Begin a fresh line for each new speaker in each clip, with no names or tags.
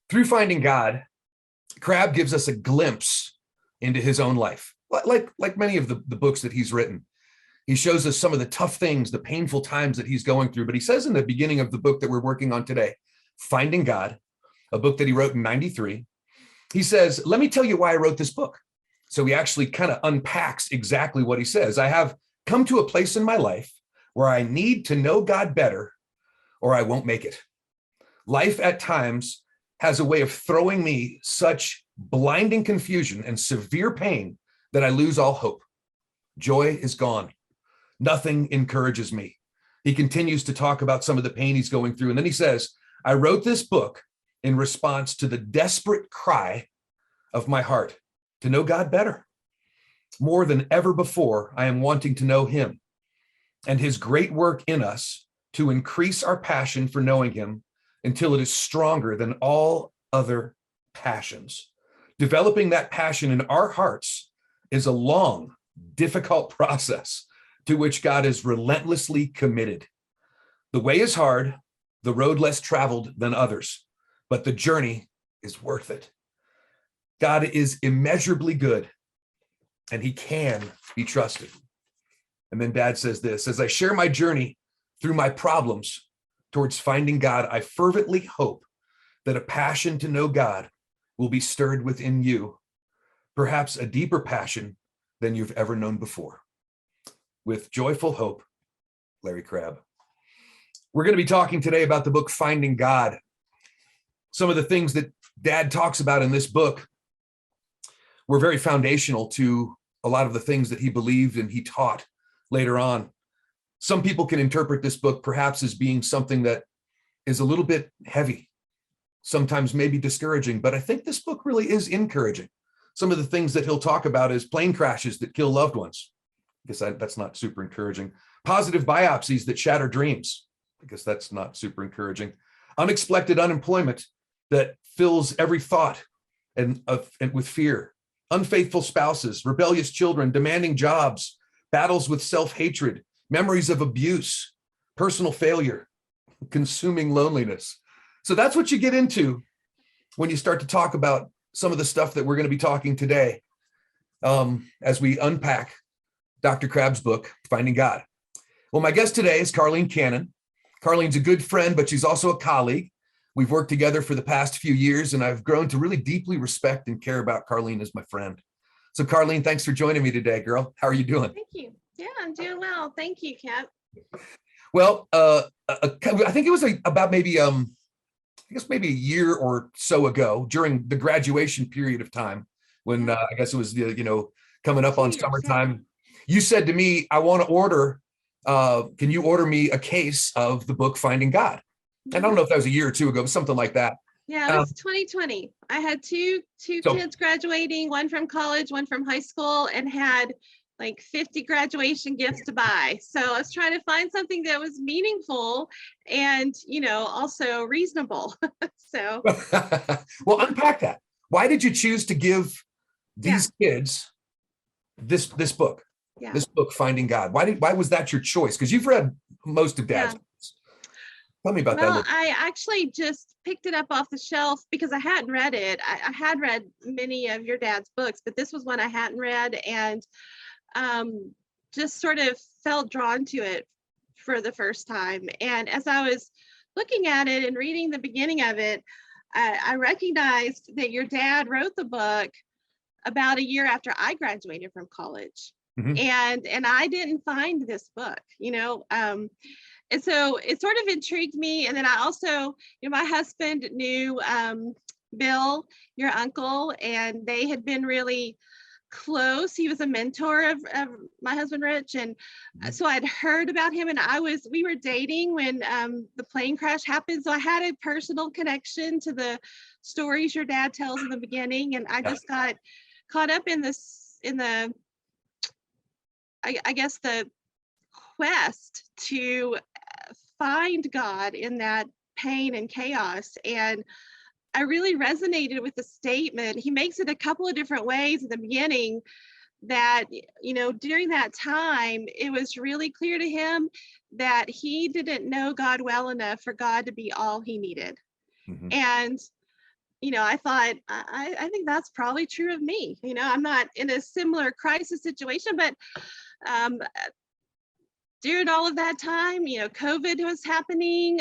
Through Finding God, Crabb gives us a glimpse into his own life. Like many of the books that he's written, he shows us some of the tough things, the painful times that he's going through. But he says in the beginning of the book that we're working on today, Finding God, a book that he wrote in 93, he says, let me tell you why I wrote this book. So he actually kind of unpacks exactly what he says. I have come to a place in my life where I need to know God better or I won't make it. Life at times has a way of throwing me such blinding confusion and severe pain that I lose all hope. Joy is gone. Nothing encourages me. He continues to talk about some of the pain he's going through. And then he says, I wrote this book in response to the desperate cry of my heart to know God better. More than ever before, I am wanting to know him and his great work in us to increase our passion for knowing him until it is stronger than all other passions. Developing that passion in our hearts is a long, difficult process to which God is relentlessly committed. The way is hard, the road less traveled than others, but the journey is worth it. God is immeasurably good, and he can be trusted. And then Dad says this, as I share my journey through my problems towards finding God, I fervently hope that a passion to know God will be stirred within you, perhaps a deeper passion than you've ever known before. With joyful hope, Larry Crabb. We're going to be talking today about the book Finding God. Some of the things that Dad talks about in this book were very foundational to a lot of the things that he believed and he taught later on. Some people can interpret this book perhaps as being something that is a little bit heavy, sometimes maybe discouraging, but I think this book really is encouraging. Some of the things that he'll talk about is plane crashes that kill loved ones. I guess that's not super encouraging. Positive biopsies that shatter dreams. I guess that's not super encouraging. Unexpected unemployment that fills every thought and with fear. Unfaithful spouses, rebellious children, demanding jobs, battles with self-hatred, memories of abuse, personal failure, consuming loneliness. So that's what you get into when you start to talk about some of the stuff that we're going to be talking today as we unpack Dr. Crabb's book, Finding God. Well, my guest today is Karlene Cannon. Karlene's a good friend, but she's also a colleague. We've worked together for the past few years, and I've grown to really deeply respect and care about Karlene as my friend. So Karlene, thanks for joining me today, girl. How are you doing?
Thank you. Yeah, I'm doing well. Thank you, Kent.
Well, I think it was about maybe, I guess maybe a year or so ago during the graduation period of time when I guess it was, coming up on summertime. You said to me, I want to order, can you order me a case of the book Finding God? And I don't know if that was a year or two ago, but something like that.
Yeah, it was 2020. I had two kids graduating, one from college, one from high school, and had like 50 graduation gifts to buy. So I was trying to find something that was meaningful and, also reasonable. So.
Well, unpack that. Why did you choose to give these kids this book?
Yeah.
This book, Finding God. Why was that your choice? Because you've read most of Dad's books. Tell me about that.
Well, I actually just picked it up off the shelf because I hadn't read it. I had read many of your dad's books, but this was one I hadn't read, and just sort of felt drawn to it for the first time. And as I was looking at it and reading the beginning of it, I recognized that your dad wrote the book about a year after I graduated from college. Mm-hmm. And I didn't find this book, and so it sort of intrigued me. And then I also, my husband knew Bill, your uncle, and they had been really close. He was a mentor of my husband, Rich. And so I'd heard about him, and we were dating when the plane crash happened. So I had a personal connection to the stories your dad tells in the beginning. And I just got caught up in the quest to find God in that pain and chaos. And I really resonated with the statement. He makes it a couple of different ways in the beginning that, during that time, it was really clear to him that he didn't know God well enough for God to be all he needed. Mm-hmm. And, I thought, I think that's probably true of me. I'm not in a similar crisis situation, but um, during all of that time, COVID was happening.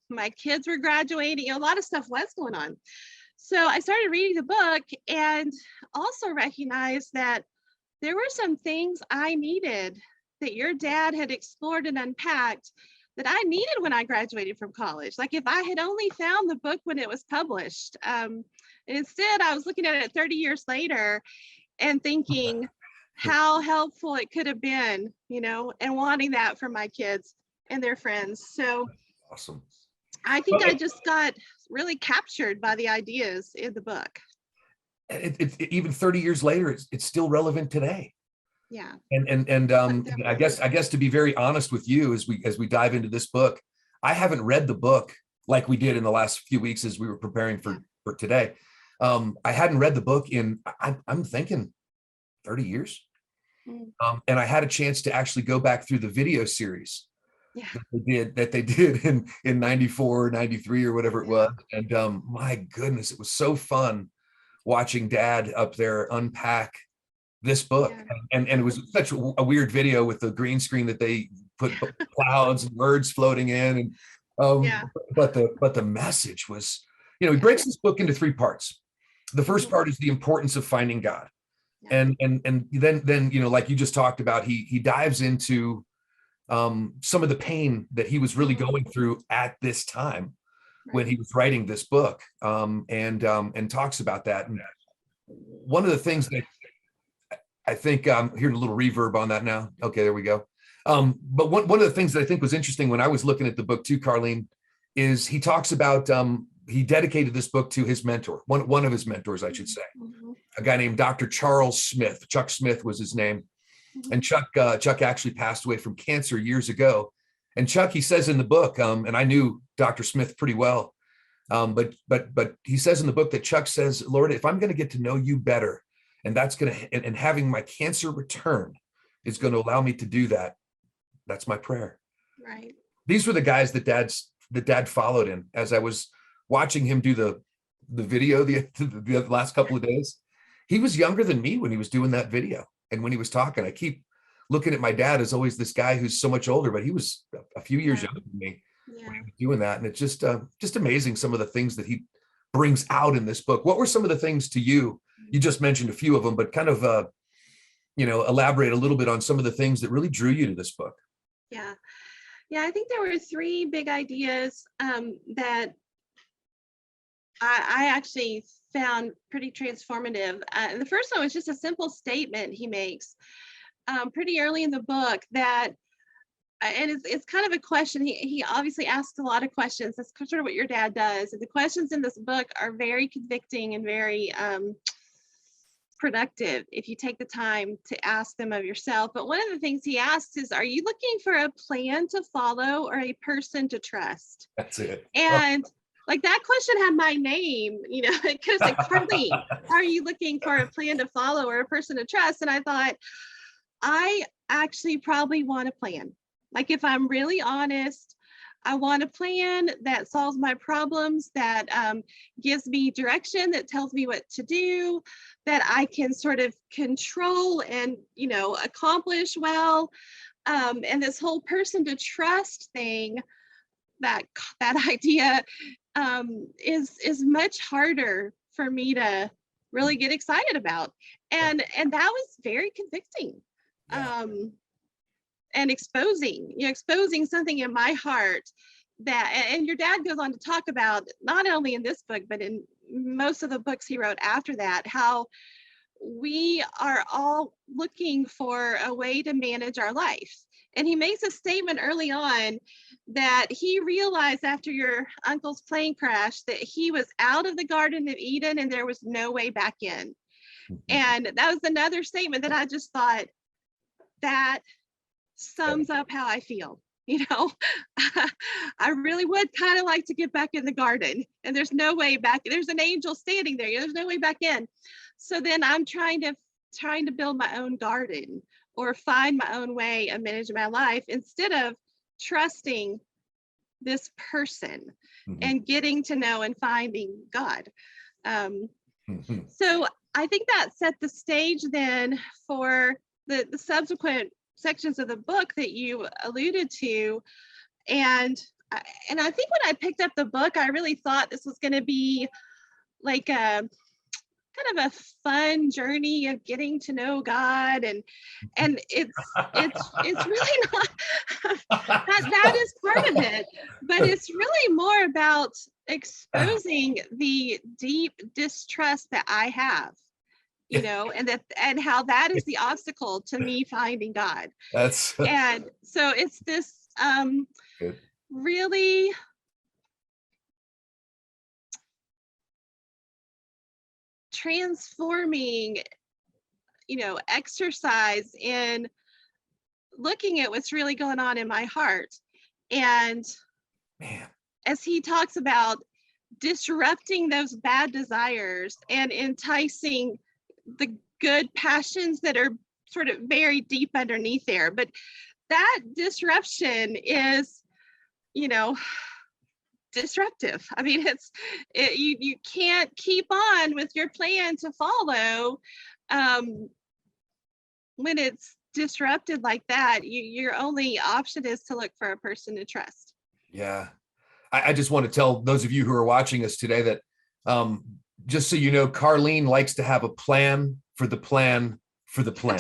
My kids were graduating. A lot of stuff was going on. So I started reading the book and also recognized that there were some things I needed that your dad had explored and unpacked that I needed when I graduated from college. Like if I had only found the book when it was published. And instead, I was looking at it 30 years later and thinking how helpful it could have been, and wanting that for my kids and their friends. So
Awesome.
I think I just got really captured by the ideas in the book.
Even 30 years later, it's still relevant today.
Yeah.
And I guess to be very honest with you, as we dive into this book, I haven't read the book like we did in the last few weeks as we were preparing for today. I hadn't read the book in, I'm thinking 30 years. And I had a chance to actually go back through the video series that they did in 94, 93 or whatever it was. And my goodness, it was so fun watching Dad up there unpack this book. And it was such a weird video with the green screen that they put clouds and words floating in. And but the message was, he breaks this book into 3 parts. The first part is the importance of finding God. And then like you just talked about, he dives into some of the pain that he was really going through at this time when he was writing this book, and talks about that. And one of the things that I think I'm hearing a little reverb on that now. Okay, there we go. But one of the things that I think was interesting when I was looking at the book too, Karlene, is he talks about he dedicated this book to his mentor, one of his mentors, I should say, a guy named Dr. Charles Smith. Chuck Smith was his name. And Chuck actually passed away from cancer years ago. And Chuck, he says in the book, and I knew Dr. Smith pretty well, but he says in the book that Chuck says, Lord, if I'm going to get to know you better, and that's going to, and having my cancer return is going to allow me to do that, that's my prayer.
Right.
These were the guys that Dad followed in. As I was watching him do the video the last couple of days, he was younger than me when he was doing that video. And when he was talking, I keep looking at my dad as always this guy who's so much older, but he was a few years younger than me when he was doing that. And it's just amazing some of the things that he brings out in this book. What were some of the things to you? You just mentioned a few of them, but kind of elaborate a little bit on some of the things that really drew you to this book.
Yeah, I think there were 3 big ideas that I actually found pretty transformative. And the first one was just a simple statement he makes pretty early in the book that, and it's kind of a question. He obviously asks a lot of questions. That's sort of what your dad does. And the questions in this book are very convicting and very productive if you take the time to ask them of yourself. But one of the things he asks is, are you looking for a plan to follow or a person to trust?
That's it.
And like that question had my name, it could have said, Karlene, are you looking for a plan to follow or a person to trust? And I thought, I actually probably want a plan. Like if I'm really honest, I want a plan that solves my problems, that gives me direction, that tells me what to do, that I can sort of control and, accomplish well. And this whole person to trust thing, that idea is much harder for me to really get excited about. And that was very convicting. And exposing something in my heart that, and your dad goes on to talk about, not only in this book, but in most of the books he wrote after that, how we are all looking for a way to manage our life. And he makes a statement early on that he realized after your uncle's plane crash that he was out of the Garden of Eden and there was no way back in. And that was another statement that I just thought, that sums up how I feel. I really would kind of like to get back in the garden, and there's no way back. There's an angel standing there. There's no way back in. So then I'm trying to build my own garden or find my own way of managing my life instead of trusting this person and getting to know and finding God. Um,
Mhm.
so I think that set the stage then for the subsequent sections of the book that you alluded to. And and I think when I picked up the book, I really thought this was going to be like a kind of a fun journey of getting to know God, and it's really not. That is part of it, but it's really more about exposing the deep distrust that I have, you know, and how that is the obstacle to me finding God.
That's
And so it's this
good.
really transforming, you know, exercise in looking at what's really going on in my heart. And
Man.
as he talks about disrupting those bad desires and enticing the good passions that are sort of buried deep underneath there. But that disruption is, you know, disruptive. I mean, you can't keep on with your plan to follow when it's disrupted like that. Your only option is to look for a person to trust.
Yeah. I just want to tell those of you who are watching us today that just so you know, Karlene likes to have a plan for the plan for the plan.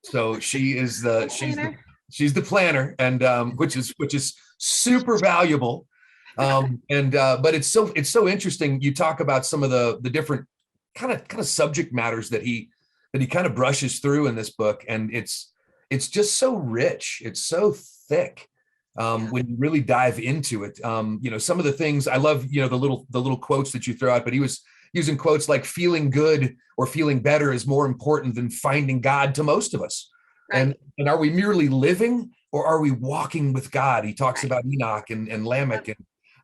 So she's the planner, and which is super valuable. But it's so interesting. You talk about some of the different kind of subject matters that he kind of brushes through in this book, and it's just so rich. It's so thick. When you really dive into it, some of the things I love, the little quotes that you throw out, but he was using quotes like feeling good or feeling better is more important than finding God to most of us.
Right.
And are we merely living or are we walking with God? He talks about Enoch and Lamech.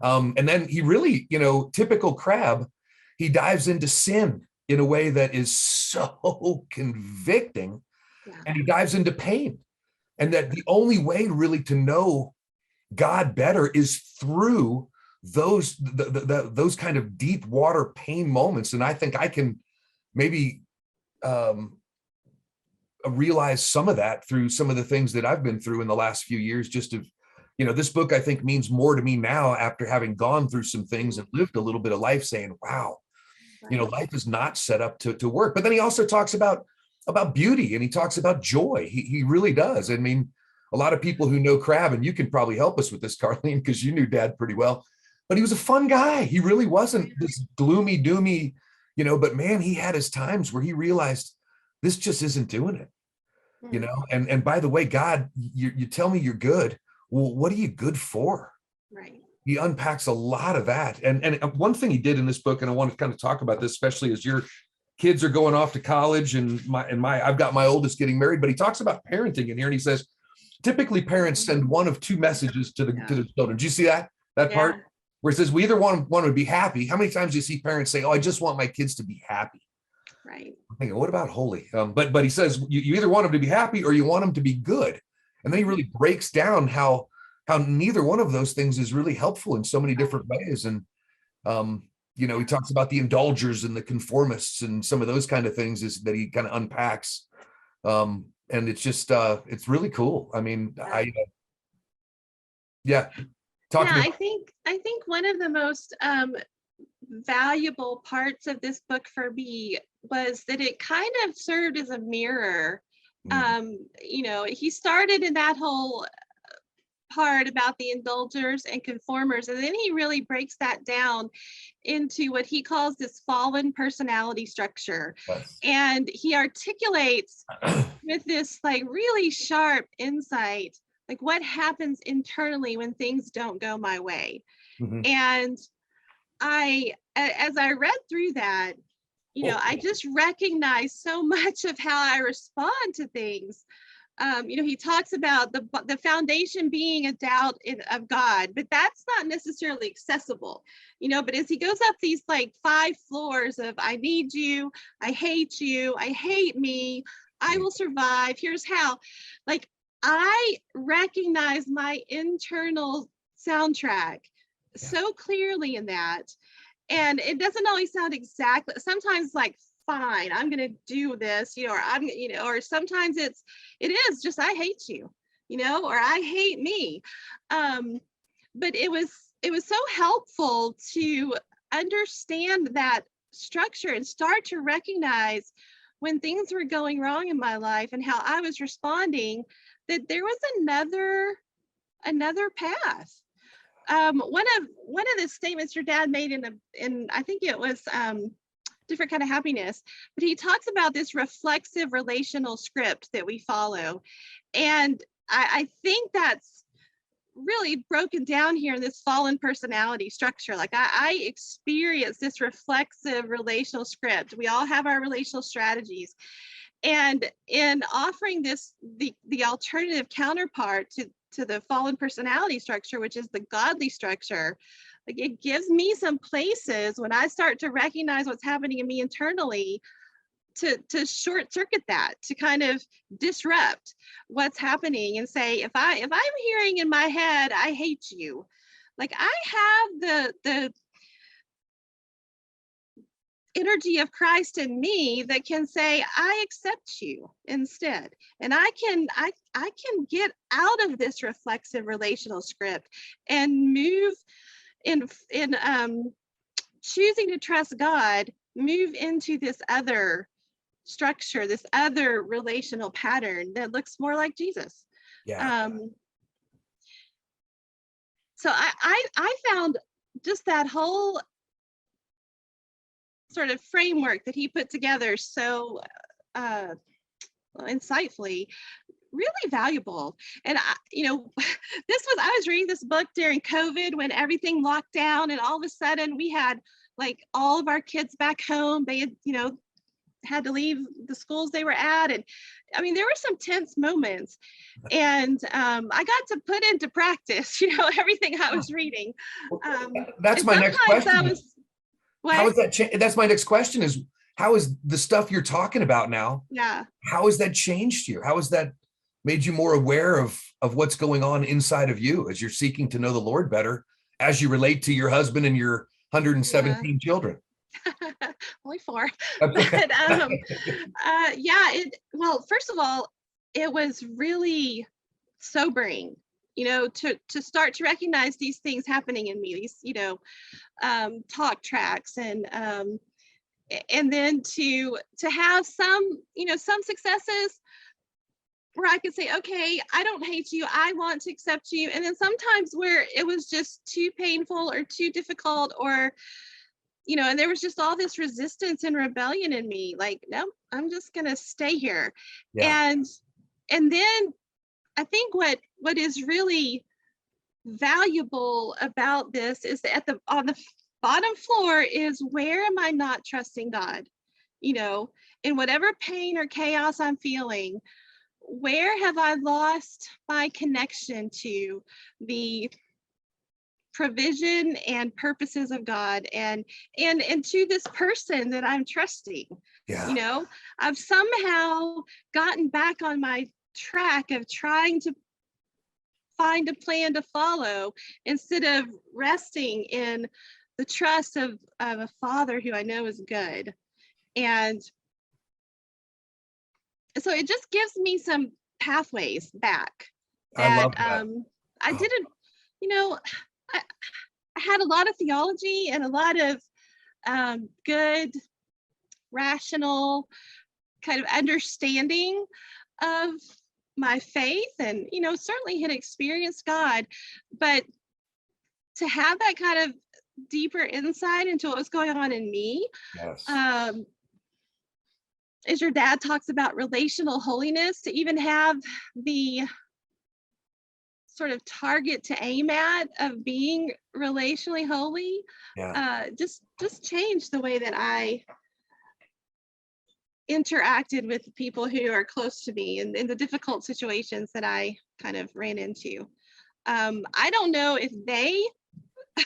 And then he really, typical Crabb, he dives into sin in a way that is so convicting.
Yeah.
And he dives into pain. And that the only way really to know God better is through those kind of deep water pain moments. And I think I can maybe realize some of that through some of the things that I've been through in the last few years. Just to, this book I think means more to me now after having gone through some things and lived a little bit of life, saying, wow, life is not set up to work. But then he also talks about beauty, and he talks about joy. He really does. I mean, a lot of people who know Crabb, and you can probably help us with this, Karlene, because you knew Dad pretty well, but he was a fun guy. He really wasn't this gloomy, doomy, but man, he had his times where he realized this just isn't doing it, and by the way, God, you tell me you're good. Well, what are you good for?
Right.
He unpacks a lot of that. And one thing he did in this book, and I want to kind of talk about this, especially as your kids are going off to college, and I've got my oldest getting married, but he talks about parenting in here, and he says, typically parents send one of two messages to the children. Do you see that part where it says we either want to be happy? How many times do you see parents say, "Oh, I just want my kids to be happy"?
Right.
I'm thinking, what about holy? But he says you either want them to be happy or you want them to be good, and then he really breaks down how neither one of those things is really helpful in so many different ways. And he talks about the indulgers and the conformists and some of those kind of things that he kind of unpacks. And it's just it's really cool. I mean,
I think one of the most valuable parts of this book for me was that it kind of served as a mirror. He started in that whole part about the indulgers and conformers, and then he really breaks that down into what he calls this fallen personality structure.
Yes.
And he articulates with this like really sharp insight, like what happens internally when things don't go my way. And as I read through that, I just recognize so much of how I respond to things. He talks about the foundation being a doubt of God, but that's not necessarily accessible, but as he goes up these like 5 floors of I need you, I hate me, I will survive, here's how, like I recognize my internal soundtrack so clearly in that. And it doesn't always sound exactly, sometimes like, fine, I'm going to do this, or or sometimes it is just, I hate you, or I hate me. But it was so helpful to understand that structure and start to recognize when things were going wrong in my life and how I was responding, that there was another path. One of the statements your dad made in I think it was Different Kind of Happiness, but he talks about this reflexive relational script that we follow. And I think that's really broken down here in this fallen personality structure. Like I experience this reflexive relational script. We all have our relational strategies. And in offering the alternative counterpart to the fallen personality structure, which is the godly structure, like it gives me some places when I start to recognize what's happening in me internally to short circuit that, to kind of disrupt what's happening and say, if I'm hearing in my head, I hate you, like I have the energy of Christ in me that can say, I accept you instead. And I can get out of this reflexive relational script and move in choosing to trust God, move into this other structure, this other relational pattern that looks more like Jesus.
Yeah.
So I found just that whole sort of framework that he put together so insightfully, really valuable. And I was reading this book during COVID when everything locked down, and all of a sudden we had like all of our kids back home. They had to leave the schools they were at, and I mean there were some tense moments, and I got to put into practice everything I was reading.
That's my next question. How is that that's my next question, is how is the stuff you're talking about now, how has that changed you? How has that made you more aware of what's going on inside of you as you're seeking to know the Lord better, as you relate to your husband and your 117 children?
Only 4. But well, first of all, it was really sobering, to start to recognize these things happening in me, these, talk tracks, and then to have some successes where I could say, okay, I don't hate you, I want to accept you. And then sometimes where it was just too painful or too difficult, or and there was just all this resistance and rebellion in me, like, no, I'm just gonna stay here. And then I think what is really valuable about this is that on the bottom floor is, where am I not trusting God? In whatever pain or chaos I'm feeling, where have I lost my connection to the provision and purposes of God, and to this person that I'm trusting? I've somehow gotten back on my track of trying to find a plan to follow, instead of resting in the trust of a Father who I know is good. And so it just gives me some pathways back that,
I love that.
I didn't, I had a lot of theology and a lot of good, rational kind of understanding of my faith, and certainly had experienced God, but to have that kind of deeper insight into what was going on in me, as your dad talks about relational holiness, to even have the sort of target to aim at of being relationally holy, just changed the way that I interacted with people who are close to me, and in the difficult situations that I kind of ran into. I don't know if they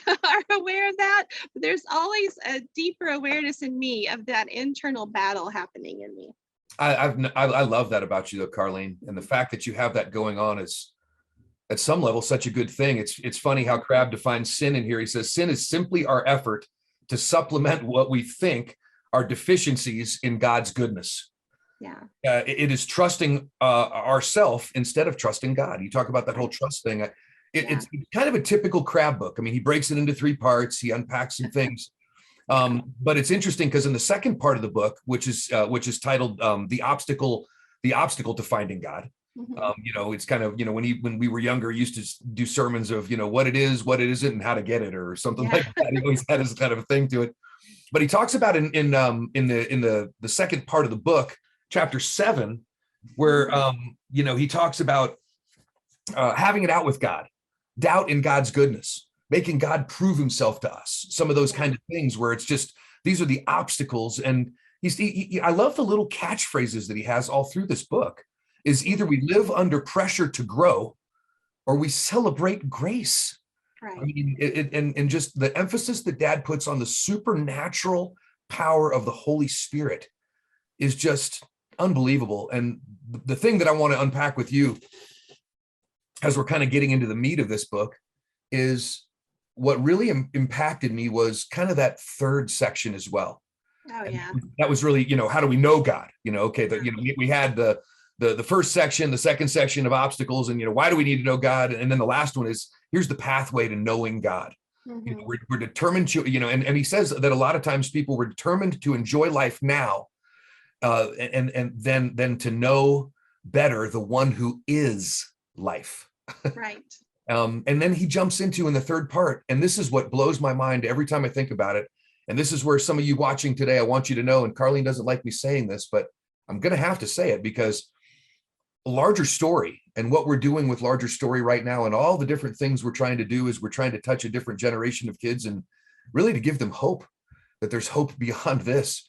are aware of that, but there's always a deeper awareness in me of that internal battle happening in me.
I love that about you, though, Karlene, and the fact that you have that going on is, at some level, such a good thing. It's funny how Crabb defines sin in here. He says sin is simply our effort to supplement what we think are deficiencies in God's goodness.
Yeah.
It is trusting ourself instead of trusting God. You talk about that whole trust thing. It's kind of a typical Crabb book. I mean, he breaks it into 3 parts. He unpacks some things. But it's interesting because in the second part of the book, which is titled the obstacle to finding God. It's kind of, when we were younger, used to do sermons of, what it is, what it isn't, and how to get it, or something like that. He always had his kind of a thing to it. But he talks about in the second part of the book, chapter 7, where he talks about having it out with God, doubt in God's goodness, making God prove himself to us, some of those kind of things where it's just, these are the obstacles. And I love the little catchphrases that he has all through this book, is either we live under pressure to grow or we celebrate grace.
Right.
I mean, and just the emphasis that Dad puts on the supernatural power of the Holy Spirit is just unbelievable. And the thing that I want to unpack with you as we're kind of getting into the meat of this book is what really impacted me was kind of that third section as well.
Oh, yeah.
And that was really, how do we know God? Okay, we had the first section, the second section of obstacles, and why do we need to know God? And then the last one is, here's the pathway to knowing God. We're determined to, and he says that a lot of times people were determined to enjoy life now, and then to know better the one who is life.
Right.
And then he jumps into in the third part, and this is what blows my mind every time I think about it. And this is where some of you watching today, I want you to know, and Karlene doesn't like me saying this, but I'm going to have to say it, because larger story and what we're doing with larger story right now, and all the different things we're trying to do, is we're trying to touch a different generation of kids and really to give them hope, that there's hope beyond this,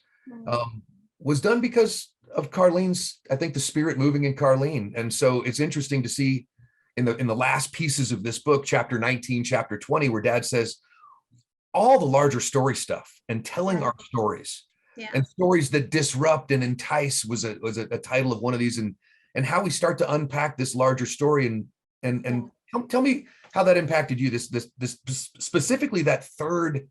was done because of Karlene's, I think, the Spirit moving in Karlene. And so it's interesting to see in the last pieces of this book, chapter 19, chapter 20, where Dad says all the larger story stuff and telling our stories, and stories that disrupt and entice was a title of one of these, and how we start to unpack this larger story, and tell me how that impacted you, this specifically that third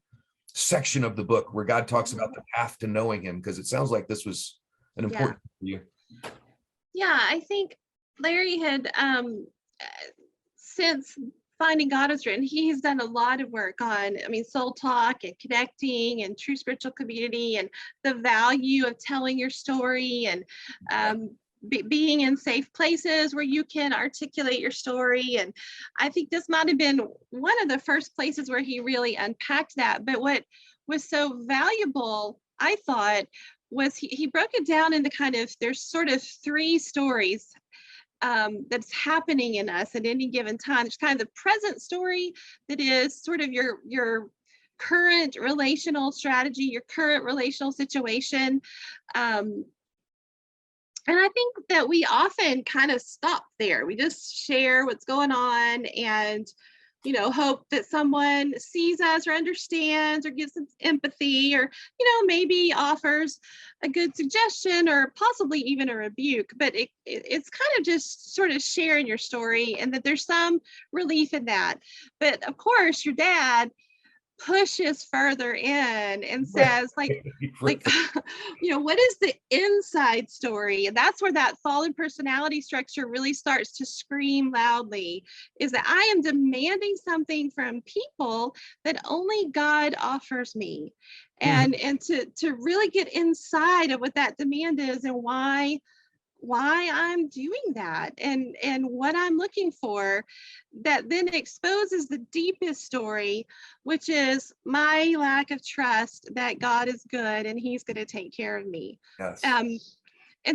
section of the book where God talks about the path to knowing him, because it sounds like this was an important for you.
Yeah, I think Larry had since Finding God was written, he's done a lot of work on, soul talk and connecting and true spiritual community, and the value of telling your story, and being in safe places where you can articulate your story. And I think this might have been one of the first places where he really unpacked that. But what was so valuable, I thought, was he broke it down into there's sort of 3 stories that's happening in us at any given time. There's kind of the present story that is sort of your current relational strategy, your current relational situation. And I think that we often kind of stop there. We just share what's going on and, hope that someone sees us or understands or gives us empathy, or, maybe offers a good suggestion or possibly even a rebuke. But it's kind of just sort of sharing your story, and that there's some relief in that. But of course, your dad pushes further in and says, what is the inside story? And that's where that fallen personality structure really starts to scream loudly, is that I am demanding something from people that only God offers me. And to really get inside of what that demand is, and why I'm doing that, and what I'm looking for, that then exposes the deepest story, which is my lack of trust that God is good and he's going to take care of me.
Yes.
And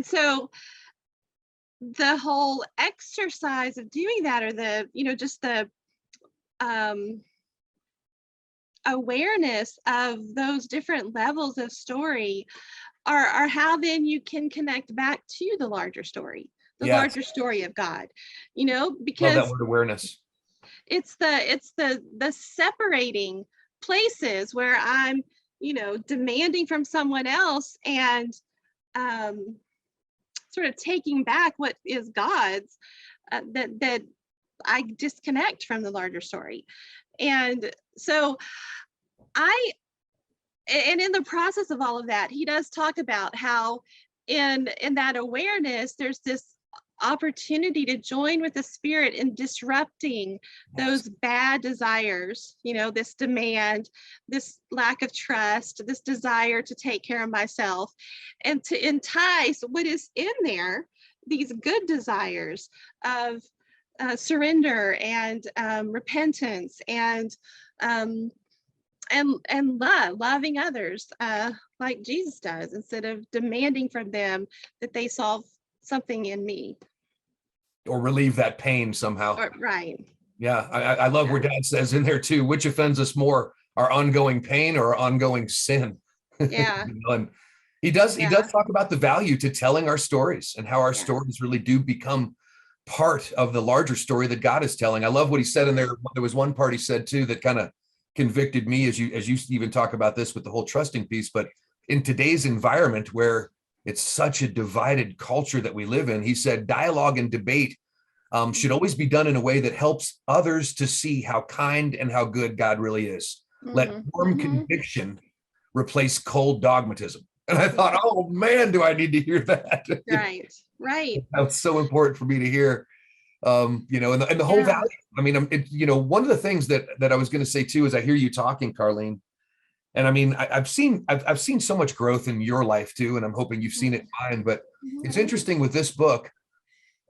so the whole exercise of doing that, or just the awareness of those different levels of story, are how then you can connect back to the larger story, the larger story of God, because
love that word, awareness.
It's the separating places where I'm, demanding from someone else, and sort of taking back what is God's, that I disconnect from the larger story. And so I and in the process of all of that, he does talk about how in that awareness, there's this opportunity to join with the spirit in disrupting
Yes.
those bad desires, this demand, this lack of trust, this desire to take care of myself, and to entice what is in there, these good desires of surrender and repentance um, and loving others like Jesus does, instead of demanding from them that they solve something in me.
Or relieve that pain somehow.
Right.
Yeah, I love where Dad says in there too, which offends us more, our ongoing pain or our ongoing sin?
Yeah.
And he does
Yeah.
talk about the value to telling our stories and how our
Yeah.
stories really do become part of the larger story that God is telling. I love what he said in there. There was one part he said too that kind of convicted me, as you even talk about this with the whole trusting piece. But in today's environment where it's such a divided culture that we live in, he said dialogue and debate should always be done in a way that helps others to see how kind and how good God really is. Let warm
Mm-hmm.
conviction replace cold dogmatism. And I thought, oh man, do I need to hear that?
Right. Right.
That's so important for me to hear. And the whole
Yeah.
value. I mean, one of the things that I was going to say too, is I hear you talking, Karlene, and I mean, I've seen so much growth in your life too, and I'm hoping you've seen it in mine. But it's interesting with this book.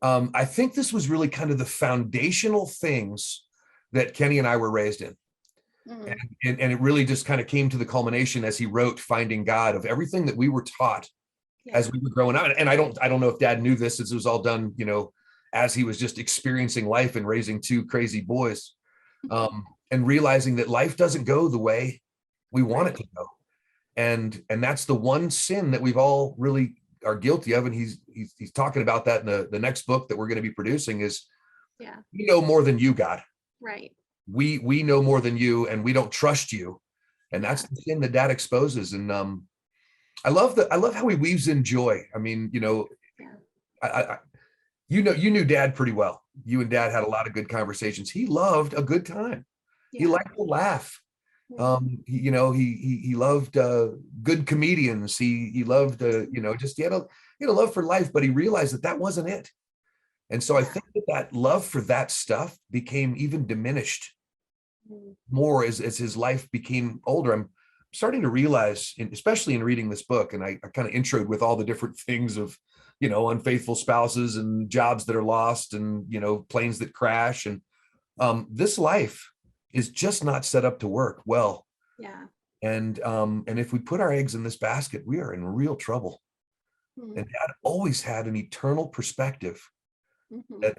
I think this was really kind of the foundational things that Kenny and I were raised in.
Mm-hmm.
And it really just kind of came to the culmination as he wrote Finding God, of everything that we were taught as we were growing up. And I don't know if Dad knew this, as it was all done, as he was just experiencing life and raising two crazy boys, and realizing that life doesn't go the way we want it to go. And that's the one sin that we've all really are guilty of. And he's talking about that in the next book that we're going to be producing is, we know more than you, God.
Right.
We know more than you, and we don't trust you. And that's the sin that Dad exposes. And I love how he weaves in joy. I mean, you knew Dad pretty well. You and Dad had a lot of good conversations. He loved a good time. He liked to laugh. He loved good comedians. He loved just he had a love for life, but he realized that wasn't it. And so I think that love for that stuff became even diminished more as his life became older. I'm starting to realize, especially in reading this book, and I kind of introed with all the different things of, unfaithful spouses and jobs that are lost and, planes that crash. And this life is just not set up to work well.
Yeah.
And if we put our eggs in this basket, we are in real trouble. And Dad always had an eternal perspective that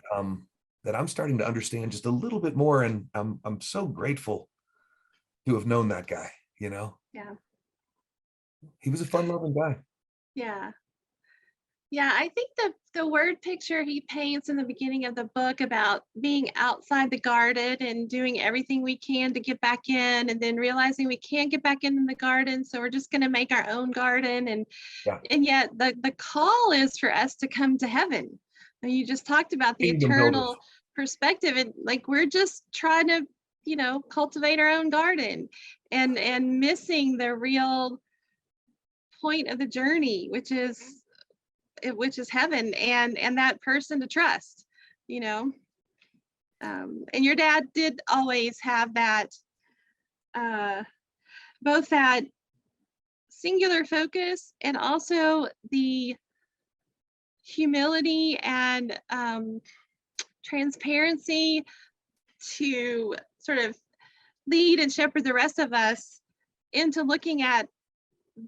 I'm starting to understand just a little bit more. And I'm so grateful to have known that guy,
Yeah.
He was a fun-loving guy.
Yeah. Yeah, I think the word picture he paints in the beginning of the book about being outside the garden and doing everything we can to get back in, and then realizing we can't get back in the garden, so we're just going to make our own garden. And yet the call is for us to come to heaven. And you just talked about the
Kingdom
eternal
builders.
perspective, and like we're just trying to, cultivate our own garden and missing the real point of the journey, which is heaven and that person to trust, and your dad did always have that both that singular focus and also the humility and transparency to sort of lead and shepherd the rest of us into looking at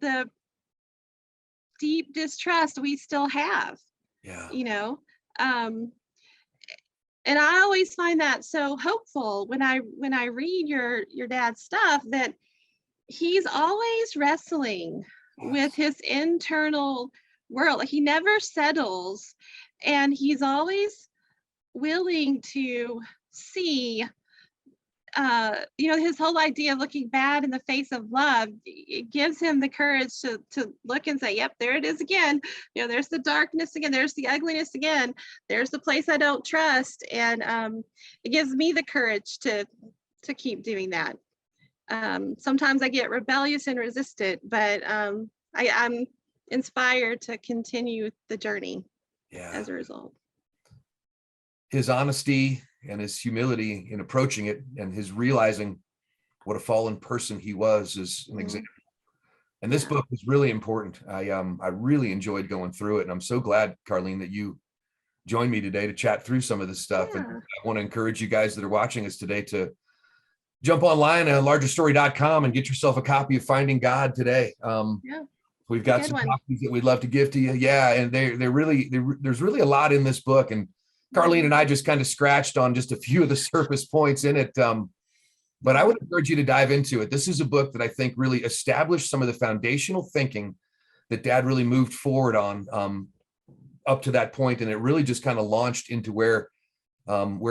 the deep distrust we still have. And I always find that so hopeful when I read your dad's stuff, that he's always wrestling with his internal world. He never settles, and he's always willing to see his whole idea of looking bad in the face of love. It gives him the courage to look and say, yep, there it is again. There's the darkness again. There's the ugliness again. There's the place I don't trust. And it gives me the courage to keep doing that. Sometimes I get rebellious and resist it, but I'm inspired to continue the journey as a result.
His honesty and his humility in approaching it, and his realizing what a fallen person he was, is an example. And this book is really important. I really enjoyed going through it, and I'm so glad, Karlene, that you joined me today to chat through some of this stuff. And I want to encourage you guys that are watching us today to jump online at largerstory.com and get yourself a copy of Finding God today. We've got some copies that we'd love to give to you. Yeah, and there's really a lot in this book, and Karlene and I just kind of scratched on just a few of the surface points in it. But I would encourage you to dive into it. This is a book that I think really established some of the foundational thinking that Dad really moved forward on up to that point, and it really just kind of launched into where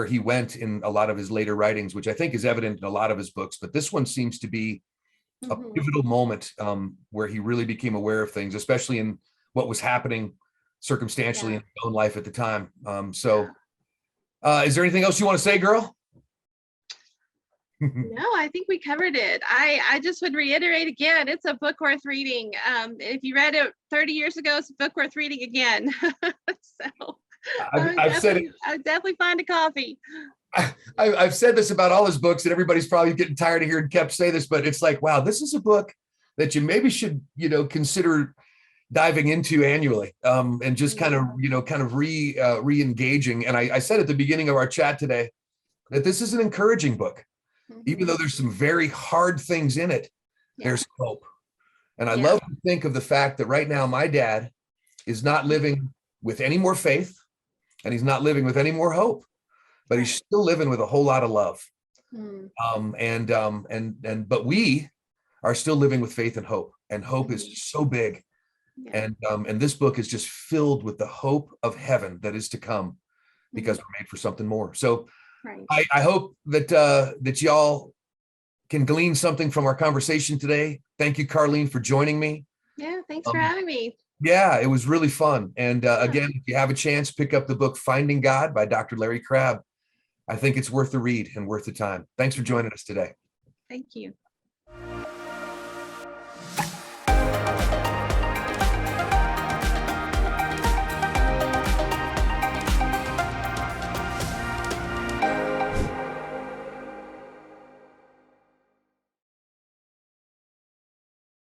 he went in a lot of his later writings, which I think is evident in a lot of his books. But this one seems to be a pivotal moment where he really became aware of things, especially in what was happening circumstantially in his own life at the time. Is there anything else you want to say, girl?
No, I think we covered it. I just would reiterate again, it's a book worth reading. If you read it 30 years ago, it's a book worth reading again. So
I've said it.
I would definitely find a copy.
I've said this about all his books, and everybody's probably getting tired of hearing Kep say this, but it's like, wow, this is a book that you maybe should, consider diving into annually, and just kind of re-engaging. And I said at the beginning of our chat today that this is an encouraging book. Even though there's some very hard things in it, there's hope. And I love to think of the fact that right now my dad is not living with any more faith, and he's not living with any more hope, but he's still living with a whole lot of love. But we are still living with faith and hope is so big. And this book is just filled with the hope of heaven that is to come, because we're made for something more. So I hope that y'all can glean something from our conversation today. Thank you, Karlene, for joining me.
Yeah, thanks for having me.
Yeah, it was really fun. And again, if you have a chance, pick up the book Finding God by Dr. Larry Crabb. I think it's worth the read and worth the time. Thanks for joining us today.
Thank you.